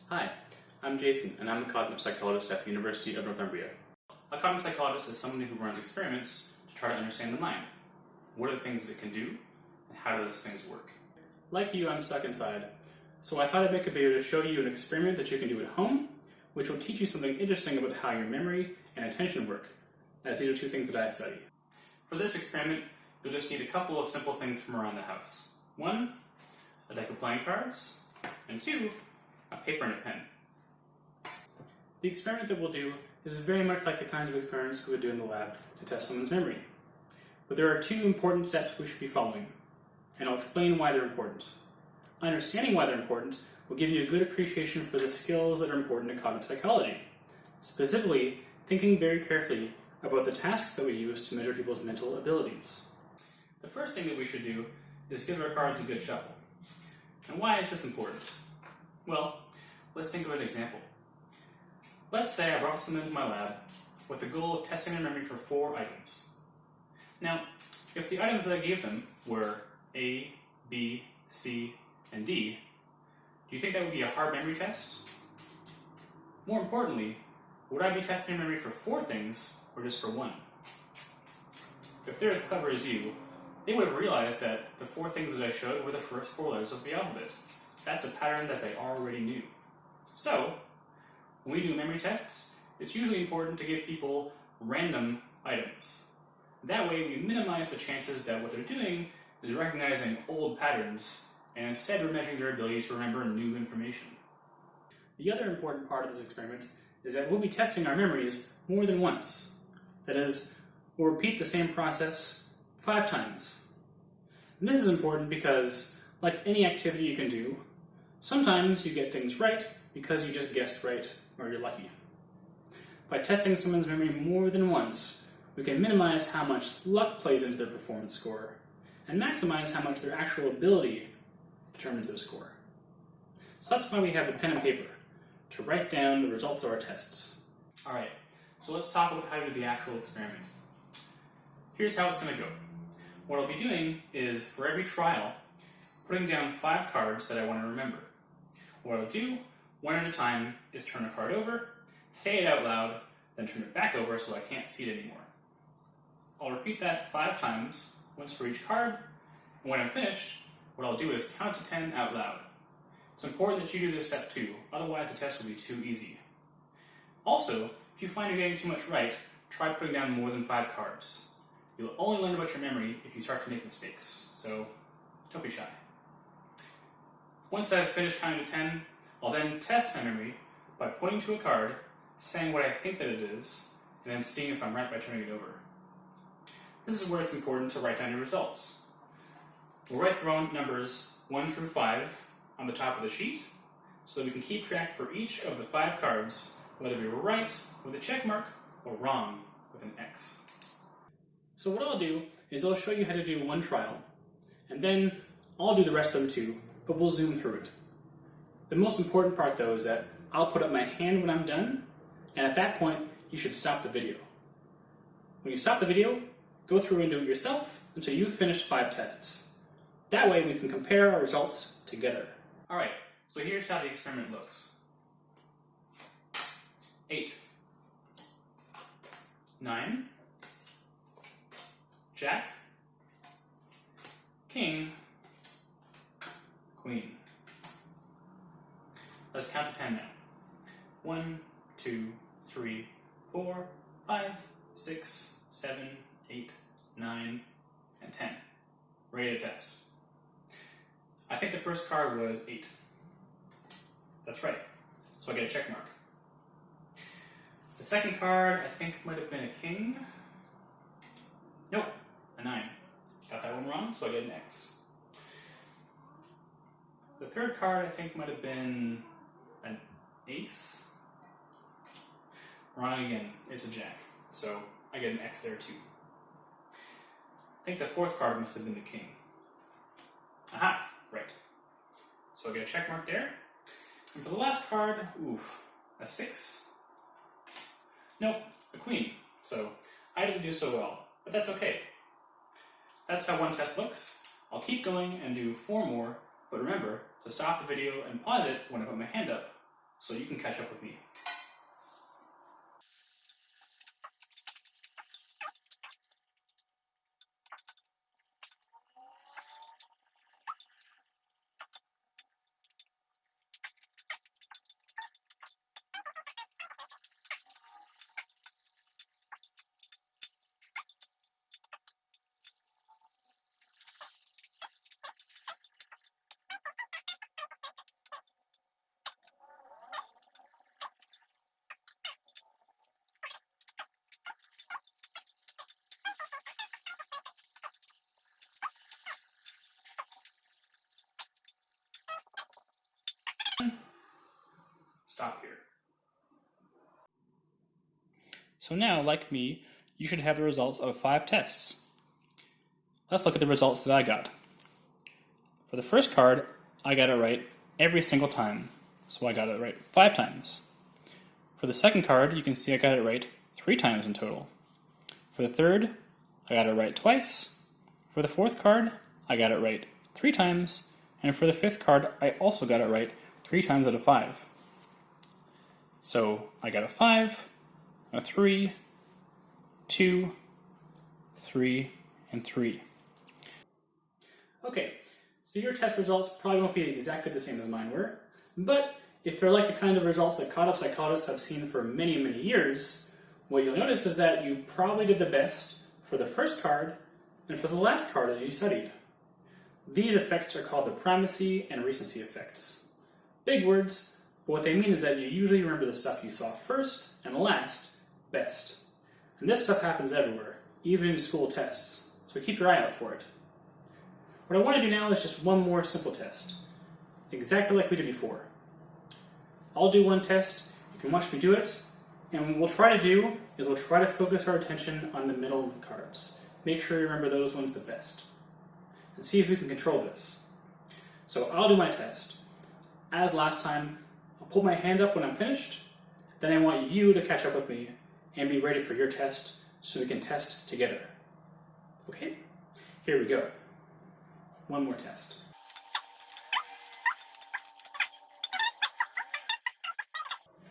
Hi, I'm Jason, and I'm a cognitive psychologist at the University of Northumbria. A cognitive psychologist is somebody who runs experiments to try to understand the mind. What are the things that it can do, and how do those things work? Like you, I'm stuck inside, so I thought I'd make a video to show you an experiment that you can do at home, which will teach you something interesting about how your memory and attention work, as these are two things that I study. For this experiment, you'll just need a couple of simple things from around the house. One, a deck of playing cards, and two, a paper and a pen. The experiment that we'll do is very much like the kinds of experiments we would do in the lab to test someone's memory. But there are two important steps we should be following, and I'll explain why they're important. Understanding why they're important will give you a good appreciation for the skills that are important in cognitive psychology, specifically thinking very carefully about the tasks that we use to measure people's mental abilities. The first thing that we should do is give our cards a good shuffle. And why is this important? Well, let's think of an example. Let's say I brought someone into my lab with the goal of testing their memory for 4 items. Now, if the items that I gave them were A, B, C, and D, do you think that would be a hard memory test? More importantly, would I be testing their memory for 4 things or just for 1? If they're as clever as you, they would have realized that the 4 things that I showed were the first 4 letters of the alphabet. That's a pattern that they already knew. So, when we do memory tests, it's usually important to give people random items. That way we minimize the chances that what they're doing is recognizing old patterns, and instead we're measuring their ability to remember new information. The other important part of this experiment is that we'll be testing our memories more than once. That is, we'll repeat the same process 5 times. And this is important because, like any activity you can do, sometimes you get things right because you just guessed right or you're lucky. By testing someone's memory more than once, we can minimize how much luck plays into their performance score and maximize how much their actual ability determines their score. So that's why we have the pen and paper, to write down the results of our tests. Alright, so let's talk about how to do the actual experiment. Here's how it's going to go. What I'll be doing is, for every trial, putting down 5 cards that I want to remember. What I'll do, one at a time, is turn a card over, say it out loud, then turn it back over so I can't see it anymore. I'll repeat that 5 times, once for each card, and when I'm finished, what I'll do is count to 10 out loud. It's important that you do this step too, otherwise the test will be too easy. Also, if you find you're getting too much right, try putting down more than 5 cards. You'll only learn about your memory if you start to make mistakes, so don't be shy. Once I've finished counting to 10, I'll then test my memory by pointing to a card, saying what I think that it is, and then seeing if I'm right by turning it over. This is where it's important to write down your results. We'll write the numbers 1 through 5 on the top of the sheet, so that we can keep track for each of the 5 cards, whether we were right with a check mark or wrong with an X. So what I'll do is I'll show you how to do one trial, and then I'll do the rest of them too, but we'll zoom through it. The most important part though is that I'll put up my hand when I'm done, and at that point you should stop the video. When you stop the video, go through and do it yourself until you've finished 5 tests. That way we can compare our results together. Alright, so here's how the experiment looks. 8, 9, Jack, King, Queen. Let's count to 10 now. 1, 2, 3, 4, 5, 6, 7, 8, 9, and 10. Ready to test. I think the first card was 8. That's right. So I get a check mark. The second card, I think, might have been a king. Nope, a 9. Got that one wrong, so I get an X. The third card, I think, might have been an ace. Wrong again. It's a jack. So I get an X there too. I think the fourth card must have been the king. Aha! Right. So I get a check mark there. And for the last card, a 6. Nope, a queen. So I didn't do so well, but that's okay. That's how one test looks. I'll keep going and do 4 more, but remember to stop the video and pause it when I put my hand up, so you can catch up with me. Stop here. So now, like me, you should have the results of 5 tests. Let's look at the results that I got. For the first card, I got it right every single time, so I got it right 5 times. For the second card, you can see I got it right 3 times in total. For the third, I got it right twice. For the fourth card, I got it right 3 times. And for the fifth card, I also got it right 3 times out of 5. So I got a 5, a 3, 2, 3, and 3. Okay, so your test results probably won't be exactly the same as mine were, but if they're like the kinds of results that cognitive psychologists have seen for many, many years, what you'll notice is that you probably did the best for the first card and for the last card that you studied. These effects are called the primacy and recency effects. Big words, but what they mean is that you usually remember the stuff you saw first and last best. And this stuff happens everywhere, even in school tests, so keep your eye out for it. What I want to do now is just one more simple test, exactly like we did before. I'll do one test, you can watch me do it, and what we'll try to do is we'll try to focus our attention on the middle of the cards. Make sure you remember those ones the best. And see if we can control this. So I'll do my test. As last time, I'll put my hand up when I'm finished, then I want you to catch up with me and be ready for your test so we can test together. Okay? Here we go. One more test.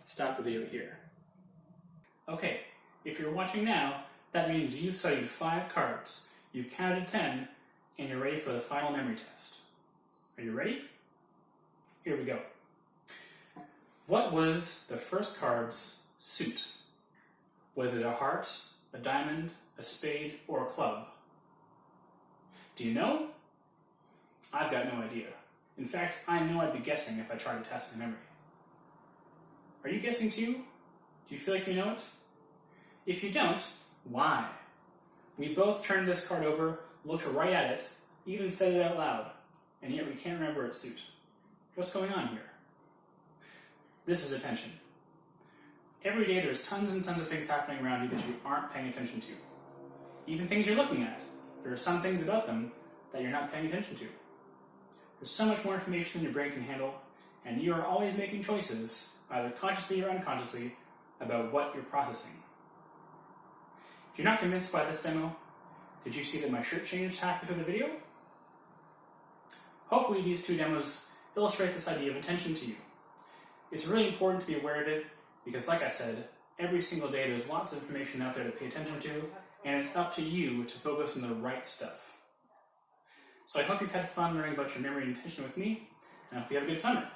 Stop the video here. Okay, if you're watching now, that means you've studied 5 cards, you've counted 10, and you're ready for the final memory test. Are you ready? Here we go. What was the first card's suit? Was it a heart, a diamond, a spade, or a club? Do you know? I've got no idea. In fact, I know I'd be guessing if I tried to test my memory. Are you guessing too? Do you feel like you know it? If you don't, why? We both turned this card over, looked right at it, even said it out loud, and yet we can't remember its suit. What's going on here? This is attention. Every day there's tons and tons of things happening around you that you aren't paying attention to. Even things you're looking at. There are some things about them that you're not paying attention to. There's so much more information than your brain can handle, and you are always making choices, either consciously or unconsciously, about what you're processing. If you're not convinced by this demo, did you see that my shirt changed halfway through the video? Hopefully these 2 demos illustrate this idea of attention to you. It's really important to be aware of it because, like I said, every single day there's lots of information out there to pay attention to, and it's up to you to focus on the right stuff. So I hope you've had fun learning about your memory and attention with me, and I hope you have a good summer.